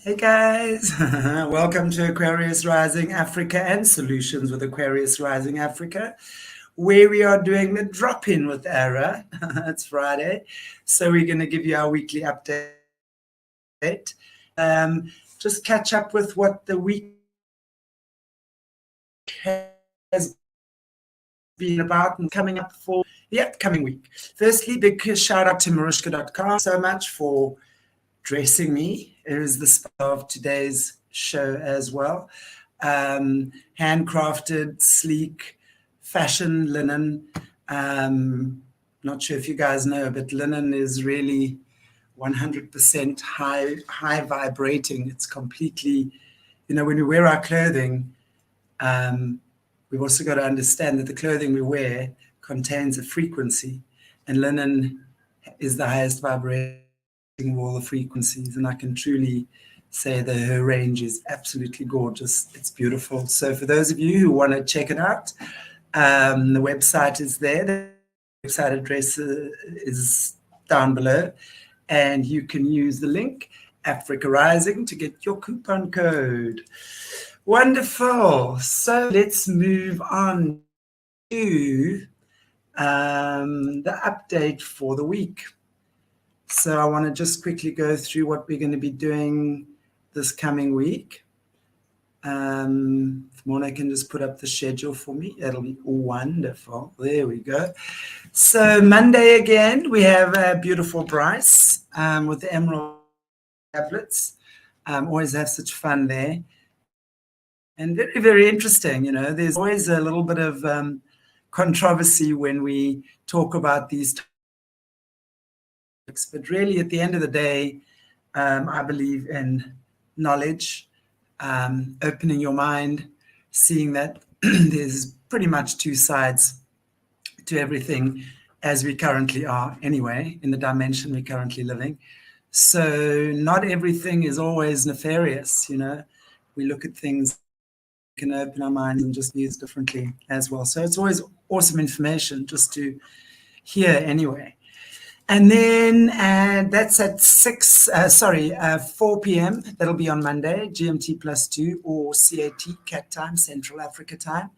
Hey guys, welcome to Aquarius Rising Africa and Solutions with Aquarius Rising Africa, where we are doing the drop-in with ARA. It's Friday, so we're going to give you our weekly update. Just catch up with what the week has been about and coming up for the upcoming week. Firstly, big shout out to Marushka.com so much for dressing me. It is the start of today's show as well. Handcrafted, sleek, fashion linen. Not sure if you guys know, but linen is really 100% high vibrating. It's completely, when we wear our clothing, we've also got to understand that the clothing we wear contains a frequency, and linen is the highest vibrating of all the frequencies, and I can truly say that her range is absolutely gorgeous. It's beautiful. So for those of you who want to check it out, the website is there. The website address is down below, and you can use the link Africa Rising to get your coupon code. Wonderful. So let's move on to the update for the week. So I want to just quickly go through what we're going to be doing this coming week. If Mona can just put up the schedule for me, that'll be wonderful. There we go. So Monday again, we have a beautiful Bryce with the emerald tablets. Always have such fun there. And very, very interesting. There's always a little bit of controversy when we talk about these topics. But really, at the end of the day, I believe in knowledge, opening your mind, seeing that there's pretty much two sides to everything as we currently are anyway, in the dimension we're currently living. So not everything is always nefarious, We look at things, we can open our minds and just use differently as well. So it's always awesome information just to hear anyway. And then that's at 4 p.m. That'll be on Monday, GMT +2 or CAT time, Central Africa time.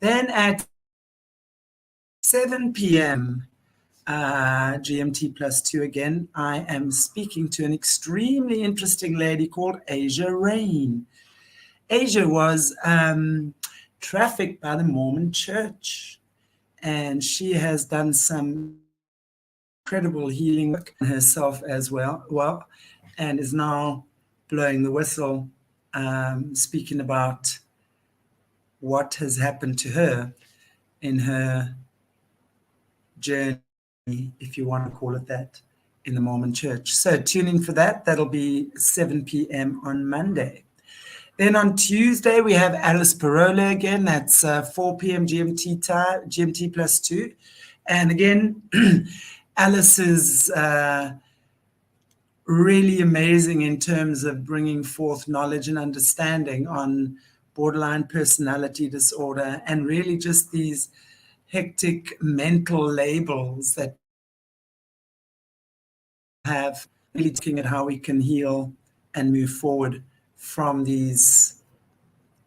Then at 7 p.m. GMT +2 again, I am speaking to an extremely interesting lady called Asia Rain. Asia was trafficked by the Mormon Church, and she has done some incredible healing work herself as well, and is now blowing the whistle, speaking about what has happened to her in her journey, if you want to call it that, in the Mormon Church. So tune in for that. That'll be 7 p.m. on Monday. Then on Tuesday, we have Alice Parola again. That's 4 p.m. GMT time, GMT +2. And again, Alice is really amazing in terms of bringing forth knowledge and understanding on borderline personality disorder, and really just these hectic mental labels that have, really looking at how we can heal and move forward from these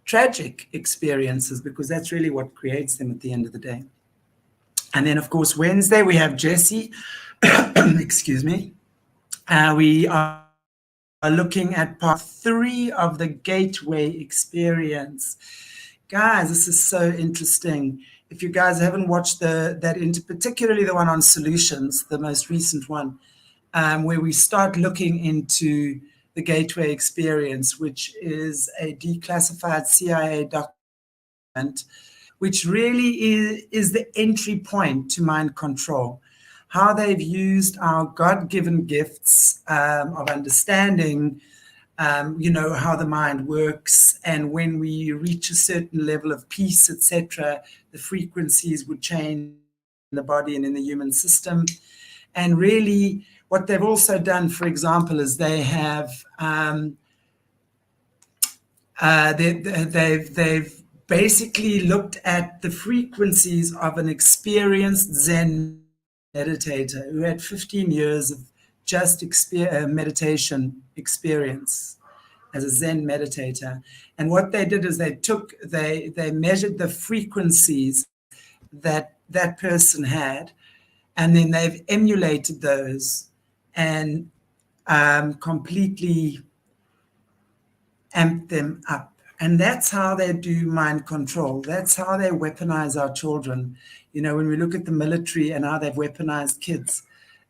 tragic experiences, because that's really what creates them at the end of the day. And then, of course, Wednesday, we have Jessie. Excuse me. We are looking at part 3 of the Gateway experience. Guys, this is so interesting. If you guys haven't watched particularly the one on solutions, the most recent one, where we start looking into the Gateway experience, which is a declassified CIA document, which really is the entry point to mind control. How they've used our God-given gifts of understanding, how the mind works, and when we reach a certain level of peace, etc., the frequencies would change in the body and in the human system. And really, what they've also done, for example, is they have they've basically looked at the frequencies of an experienced Zen meditator who had 15 years of just meditation experience. as a Zen meditator. And what they did is they measured the frequencies that that person had, and then they've emulated those and completely amped them up. And that's how they do mind control. That's how they weaponize our children. You know, when we look at the military and how they've weaponized kids,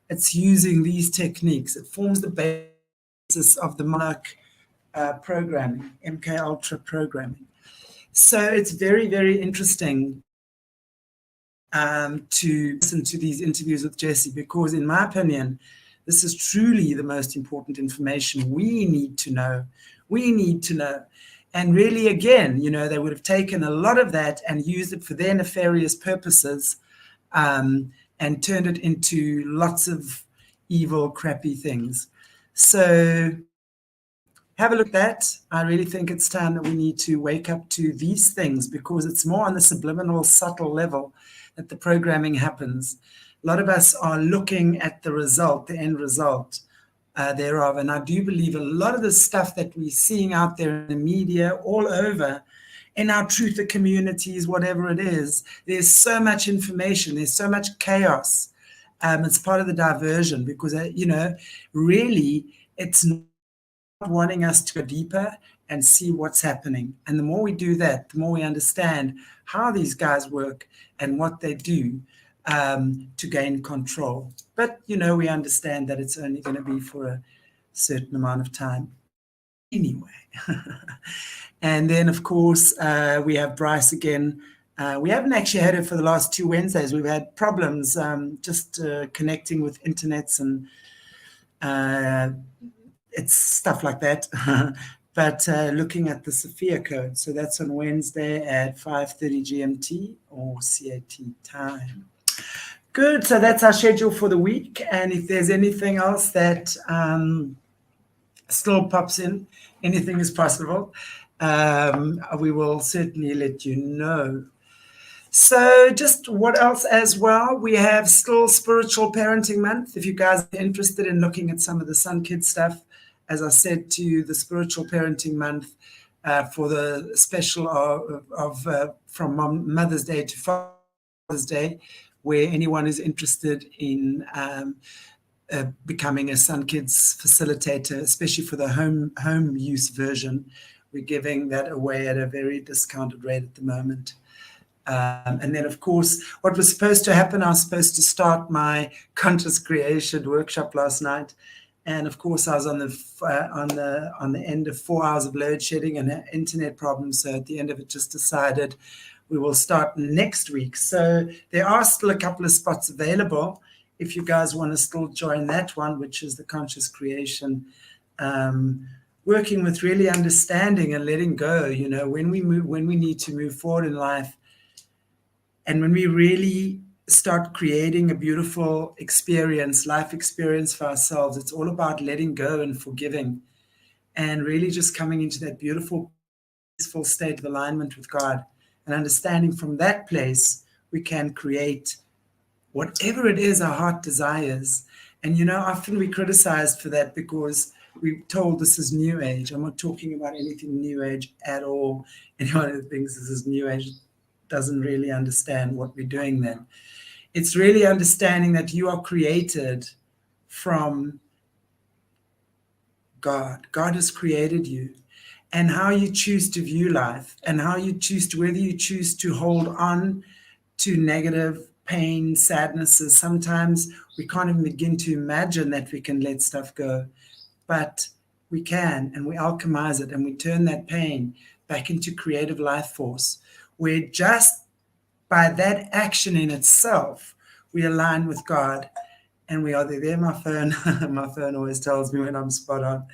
it's using these techniques. It forms the basis of the Monarch programming, MK Ultra programming. So it's very, very interesting to listen to these interviews with Jesse, because in my opinion, this is truly the most important information we need to know. We need to know. And really, again, you know, they would have taken a lot of that and used it for their nefarious purposes, and turned it into lots of evil, crappy things. So have a look at that. I really think it's time that we need to wake up to these things, because it's more on the subliminal, subtle level that the programming happens. A lot of us are looking at the result, the end result thereof. And I do believe a lot of the stuff that we're seeing out there in the media, all over, in our truther communities, whatever it is, there's so much information, there's so much chaos. It's part of the diversion, because, you know, really, it's not wanting us to go deeper and see what's happening. And the more we do that, the more we understand how these guys work and what they do to gain control. But, you know, we understand that it's only going to be for a certain amount of time anyway. And then, of course, we have Bryce again. We haven't actually had her for the last 2 Wednesdays. We've had problems just connecting with internets and it's stuff like that. But looking at the Sophia code. So that's on Wednesday at 5:30 GMT or CAT time. Good. So that's our schedule for the week. And if there's anything else that still pops in, anything is possible, we will certainly let you know. So just what else as well? We have still Spiritual Parenting Month. If you guys are interested in looking at some of the Sun Kids stuff, as I said to you, the Spiritual Parenting Month for the special of from Mother's Day to Father's Day, where anyone is interested in becoming a Sun Kids facilitator, especially for the home use version. We're giving that away at a very discounted rate at the moment. And then, of course, what was supposed to happen, I was supposed to start my conscious creation workshop last night. And of course, I was on the end of 4 hours of load shedding and internet problems. So at the end of it, just decided we will start next week. So there are still a couple of spots available if you guys want to still join that one, which is the conscious creation, working with really understanding and letting go. You know, when we need to move forward in life, and when we really start creating a beautiful experience, life experience for ourselves, it's all about letting go and forgiving, and really just coming into that beautiful, peaceful state of alignment with God. And understanding from that place, we can create whatever it is our heart desires. And, you know, often we criticized for that because we're told this is New Age. I'm not talking about anything New Age at all. Anyone who thinks this is New Age doesn't really understand what we're doing then. It's really understanding that you are created from God. God has created you. And how you choose to view life, and how you choose to, whether you choose to hold on to negative pain, sadnesses. Sometimes we can't even begin to imagine that we can let stuff go, but we can, and we alchemize it, and we turn that pain back into creative life force, where just by that action in itself, we align with God. And we are there. My phone, my phone always tells me when I'm spot on.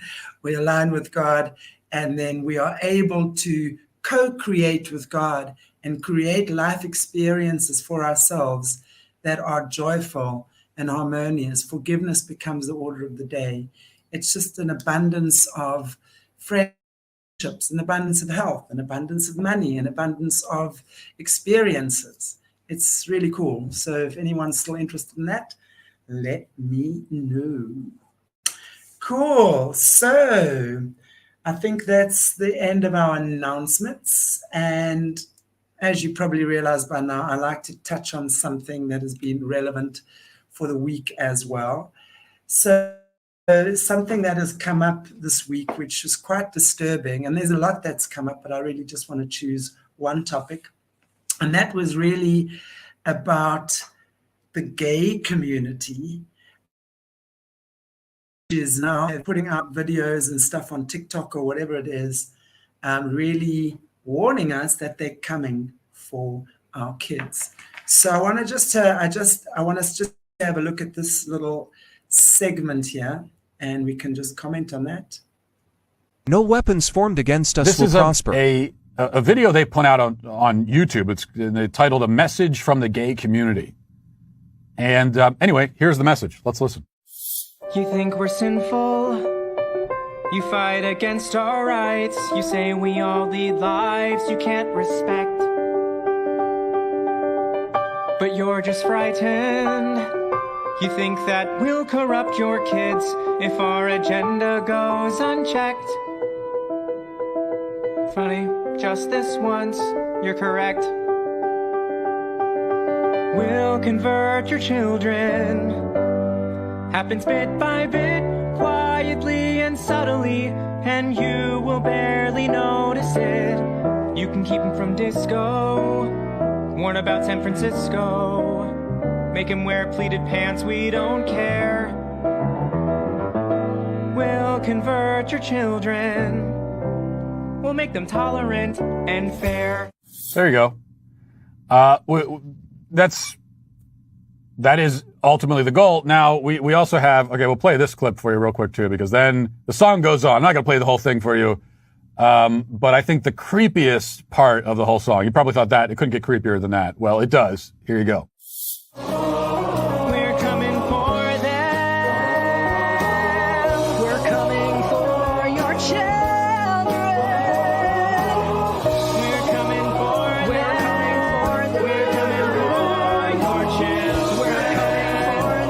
We align with God, and then we are able to co-create with God and create life experiences for ourselves that are joyful and harmonious. Forgiveness becomes the order of the day. It's just an abundance of friendships, an abundance of health, an abundance of money, an abundance of experiences. It's really cool. So if anyone's still interested in that, let me know. Cool. So I think that's the end of our announcements. And as you probably realize by now, I like to touch on something that has been relevant for the week as well. So something that has come up this week, which is quite disturbing, and there's a lot that's come up, but I really just want to choose one topic. And that was really about the gay community, is now putting out videos and stuff on TikTok or whatever it is, really warning us that they're coming for our kids. So I want us just to have a look at this little segment here, and we can just comment on that. No weapons formed against us will prosper. This is a video they put out on YouTube. It's titled "A Message from the Gay Community." And anyway, here's the message. Let's listen. You think we're sinful? You fight against our rights. You say we all lead lives you can't respect. But you're just frightened. You think that we'll corrupt your kids if our agenda goes unchecked. Funny, just this once, you're correct. We'll convert your children. Happens bit by bit, quietly and subtly, and you will barely notice it. You can keep him from disco, warn about San Francisco, make him wear pleated pants, we don't care. We'll convert your children, we'll make them tolerant and fair. There you go. That is ultimately the goal. Now, we also have, okay, we'll play this clip for you real quick too, because then the song goes on. I'm not going to play the whole thing for you. But I think the creepiest part of the whole song, you probably thought that it couldn't get creepier than that. Well, it does. Here you go. We're coming for them. We're coming for your children. We're coming for them. We're coming for them. We're coming for your children.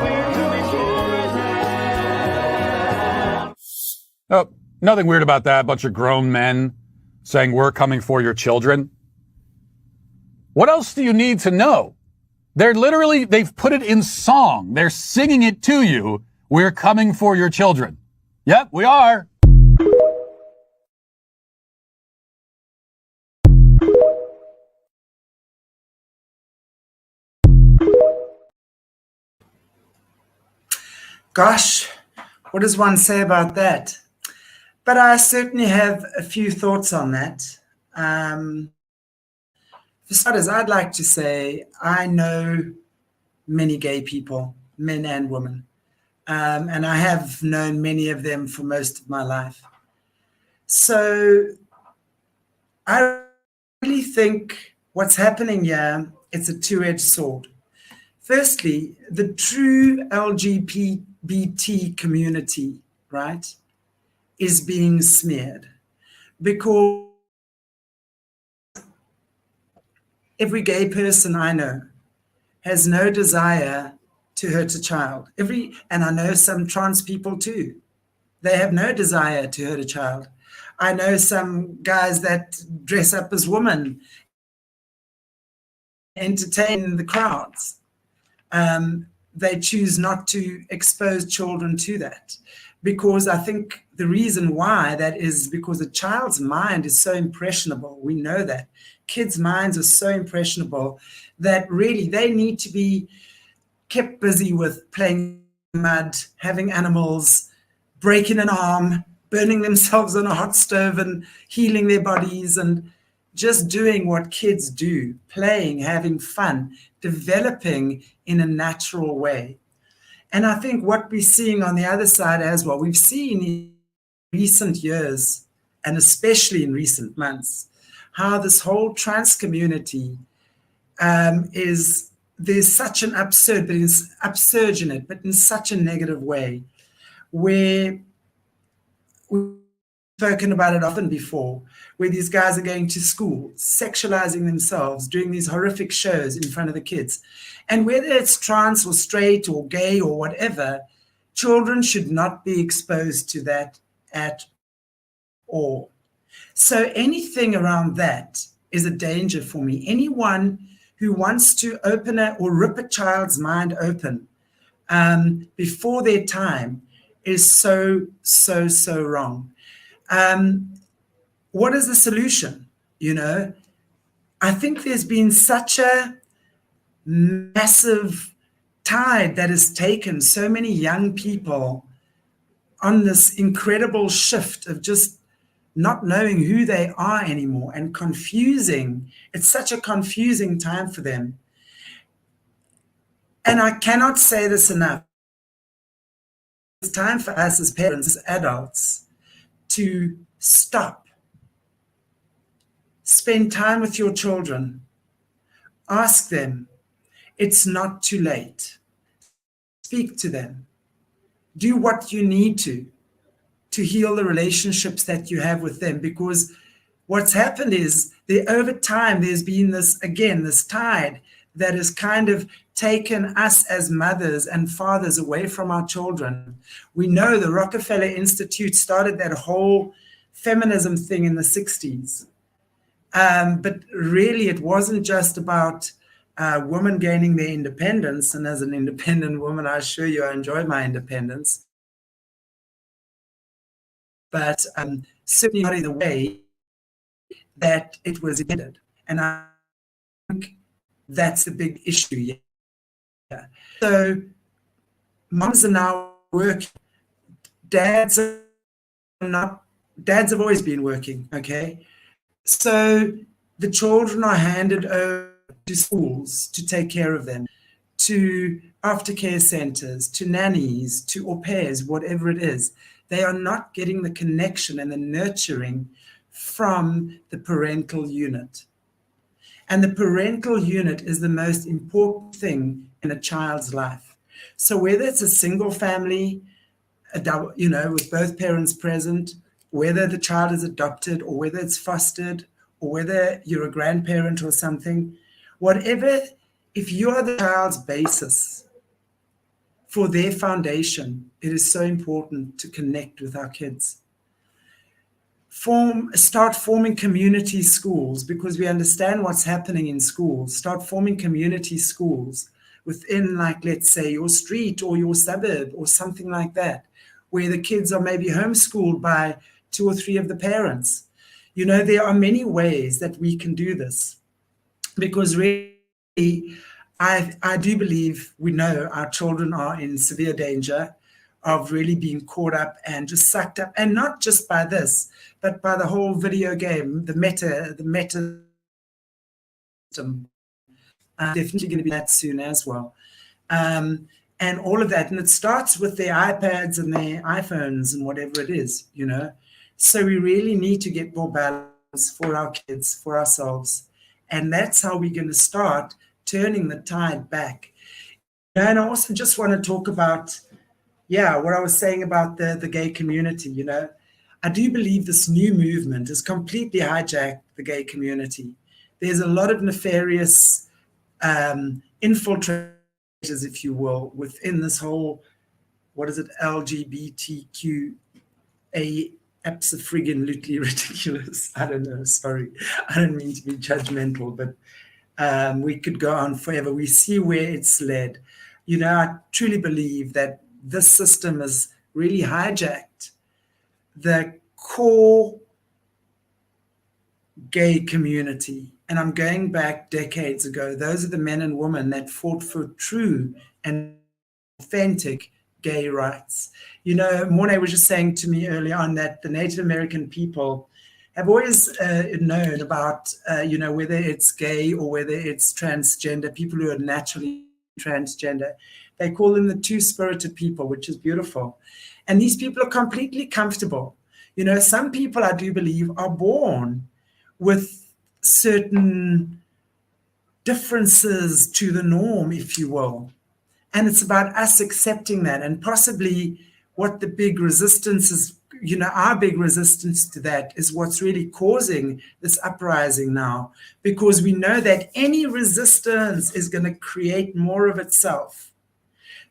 We're coming for them. Oh, nothing weird about that. A bunch of grown men saying we're coming for your children. What else do you need to know? They've put it in song. They're singing it to you. We're coming for your children. Yep, we are. Gosh, what does one say about that? But I certainly have a few thoughts on that. For starters, I'd like to say I know many gay people, men and women, and I have known many of them for most of my life. So I really think what's happening here, it's a two-edged sword. Firstly, the true LGBT community, right, is being smeared, because every gay person I know has no desire to hurt a child. And I know some trans people too. They have no desire to hurt a child. I know some guys that dress up as women, entertain the crowds. They choose not to expose children to that, because I think the reason why that is because a child's mind is so impressionable. We know that. Kids' minds are so impressionable that really they need to be kept busy with playing mud, having animals, breaking an arm, burning themselves on a hot stove and healing their bodies, and just doing what kids do, playing, having fun, developing in a natural way. And I think what we're seeing on the other side as well, we've seen in recent years, and especially in recent months, how this whole trans community there's such an upsurge in it, but in such a negative way, where we've spoken about it often before, where these guys are going to school, sexualizing themselves, doing these horrific shows in front of the kids. And whether it's trans or straight or gay or whatever, children should not be exposed to that at or. So anything around that is a danger for me. Anyone who wants to open or rip a child's mind open before their time is so wrong. What is the solution? I think there's been such a massive tide that has taken so many young people on this incredible shift of just not knowing who they are anymore and confusing. It's such a confusing time for them. And I cannot say this enough. It's time for us as parents, as adults, to stop. Spend time with your children. Ask them. It's not too late. Speak to them. Do what you need to heal the relationships that you have with them, because what's happened is over time there's been this tide that has kind of taken us as mothers and fathers away from our children. We know the Rockefeller Institute started that whole feminism thing in the 60s. But really it wasn't just about women gaining their independence. And as an independent woman, I assure you I enjoy my independence. But certainly not in the way that it was intended. And I think that's the big issue. Yeah. So moms are now working. Dads have always been working, okay? So the children are handed over to schools to take care of them, to aftercare centers, to nannies, to au pairs, whatever it is. They are not getting the connection and the nurturing from the parental unit. And the parental unit is the most important thing in a child's life. So whether it's a single family, with both parents present, whether the child is adopted or whether it's fostered or whether you're a grandparent or something, whatever, if you are the child's basis for their foundation, it is so important to connect with our kids. Start forming community schools, because we understand what's happening in schools. Start forming community schools within, like, let's say, your street or your suburb or something like that, where the kids are maybe homeschooled by 2 or 3 of the parents. There are many ways that we can do this, because really, I do believe we know our children are in severe danger of really being caught up and just sucked up, and not just by this, but by the whole video game, the meta system. Definitely going to be that soon as well. And all of that. And it starts with their iPads and their iPhones and whatever it is, So we really need to get more balance for our kids, for ourselves. And that's how we're going to start turning the tide back. And I also just want to talk about, what I was saying about the gay community. I do believe this new movement has completely hijacked the gay community. There's a lot of nefarious infiltrators, if you will, within this whole, LGBTQA, absolutely ridiculous. I don't know, sorry. I don't mean to be judgmental, but we could go on forever. We see where it's led. I truly believe that this system has really hijacked the core gay community. And I'm going back decades ago. Those are the men and women that fought for true and authentic gay rights. Mornay was just saying to me earlier on that the Native American people have always known about, whether it's gay or whether it's transgender, people who are naturally transgender. They call them the two-spirited people, which is beautiful. And these people are completely comfortable. Some people, I do believe, are born with certain differences to the norm, if you will. And it's about us accepting that, and possibly what the big resistance is, our big resistance to that is what's really causing this uprising now, because we know that any resistance is going to create more of itself.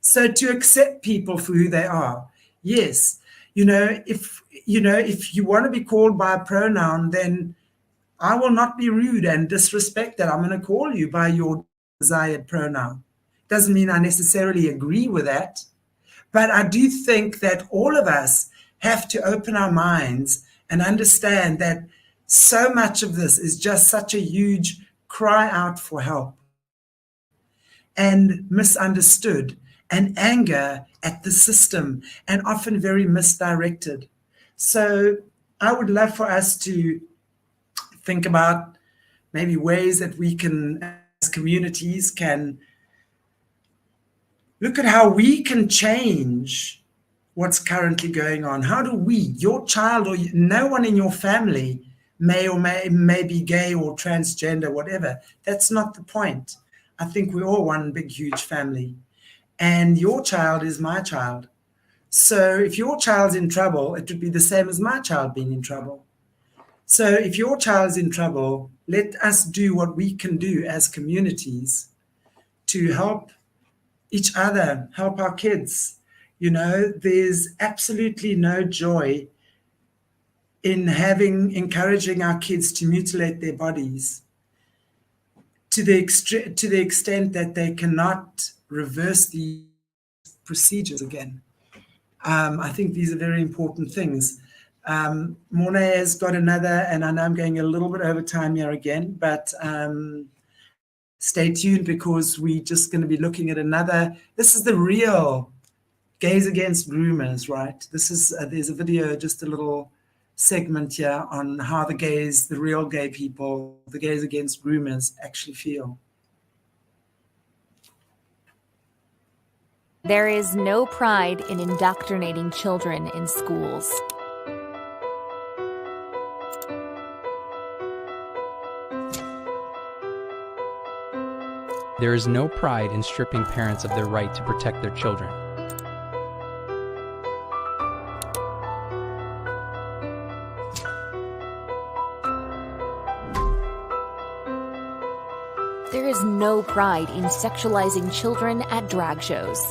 So to accept people for who they are, yes, If you want to be called by a pronoun, then I will not be rude and disrespect that. I'm going to call you by your desired pronoun. Doesn't mean I necessarily agree with that, but I do think that all of us have to open our minds and understand that so much of this is just such a huge cry out for help and misunderstood and anger at the system and often very misdirected. So I would love for us to think about maybe ways that we can, as communities, can look at how we can change what's currently going on. How do we, your child or no one in your family may or may be gay or transgender, whatever. That's not the point. I think we're all one big, huge family. And your child is my child. So if your child's in trouble, it would be the same as my child being in trouble. So if your child's in trouble, let us do what we can do as communities to help each other, help our kids. There's absolutely no joy in encouraging our kids to mutilate their bodies to the extent that they cannot reverse the procedures again. I think these are very important things. Mornay has got another, and I know I'm going a little bit over time here again, but stay tuned because we're just going to be looking at another. This is the real gays against groomers, right? This is there's a video, just a little segment here on how the real gay people, the gays against groomers, actually feel. There is no pride in indoctrinating children in schools. There is no pride in stripping parents of their right to protect their children. There is no pride in sexualizing children at drag shows.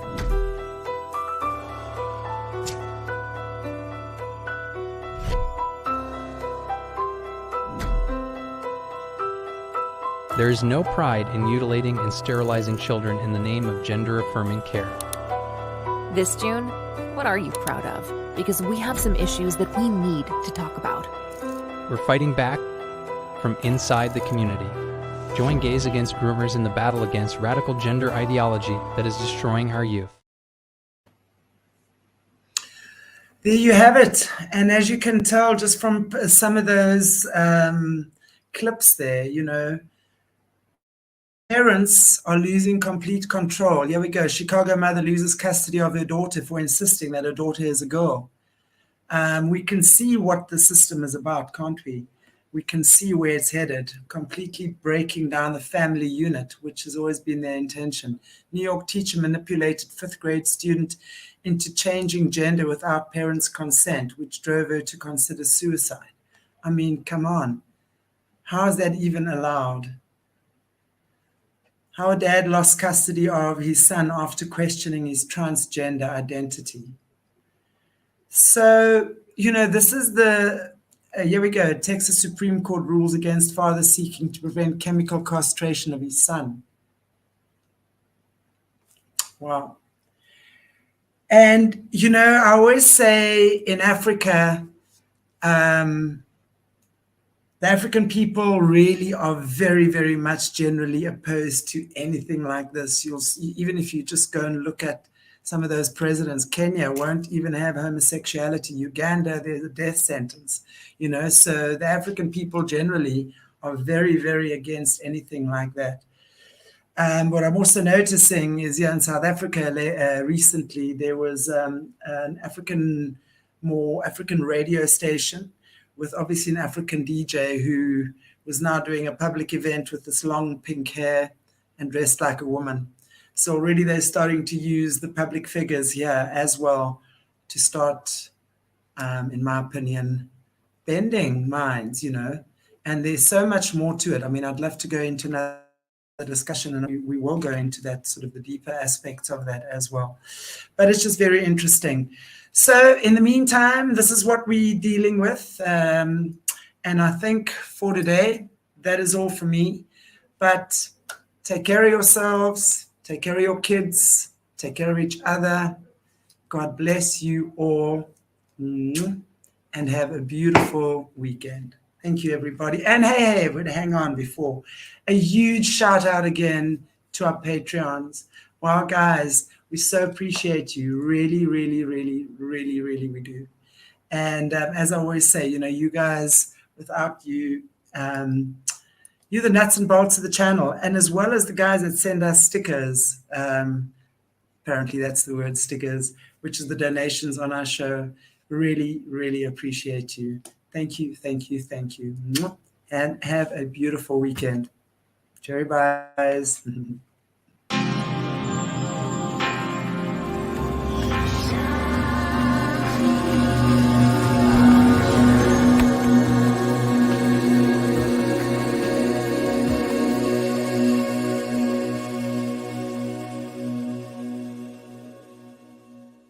There is no pride in mutilating and sterilizing children in the name of gender-affirming care. This June, what are you proud of? Because we have some issues that we need to talk about. We're fighting back from inside the community. Join Gays Against Groomers in the battle against radical gender ideology that is destroying our youth. There you have it. And as you can tell just from some of those clips there, parents are losing complete control. Here we go. Chicago mother loses custody of her daughter for insisting that her daughter is a girl. We can see what the system is about, can't we? We can see where it's headed, completely breaking down the family unit, which has always been their intention. New York teacher manipulated 5th grade student into changing gender without parents' consent, which drove her to consider suicide. I mean, come on. How is that even allowed? How a dad lost custody of his son after questioning his transgender identity. So, this is here we go. Texas Supreme Court rules against father seeking to prevent chemical castration of his son. Wow. And, I always say in Africa, the African people really are very, very much generally opposed to anything like this. You'll see, even if you just go and look at some of those presidents, Kenya won't even have homosexuality. Uganda, there's a death sentence, So the African people generally are very, very against anything like that. What I'm also noticing is here in South Africa, recently there was an African radio station with obviously an African DJ who was now doing a public event with this long pink hair and dressed like a woman. So already they're starting to use the public figures here as well to start, in my opinion, bending minds, And there's so much more to it. I mean, I'd love to go into another discussion, and we will go into that sort of the deeper aspects of that as well. But it's just very interesting. So in the meantime, this is what we're dealing with. And I think for today, that is all for me. But take care of yourselves, take care of your kids, take care of each other. God bless you all, and have a beautiful weekend. Thank you, everybody. And hey, but hang on before. A huge shout out again to our Patreons. Wow, guys, we so appreciate you. Really, really, really, really, really, we do. And as I always say, you guys, without you, you're the nuts and bolts of the channel. And as well as the guys that send us stickers, apparently that's the word, stickers, which is the donations on our show. Really, really appreciate you. Thank you, thank you, thank you. And have a beautiful weekend. Cherry buys.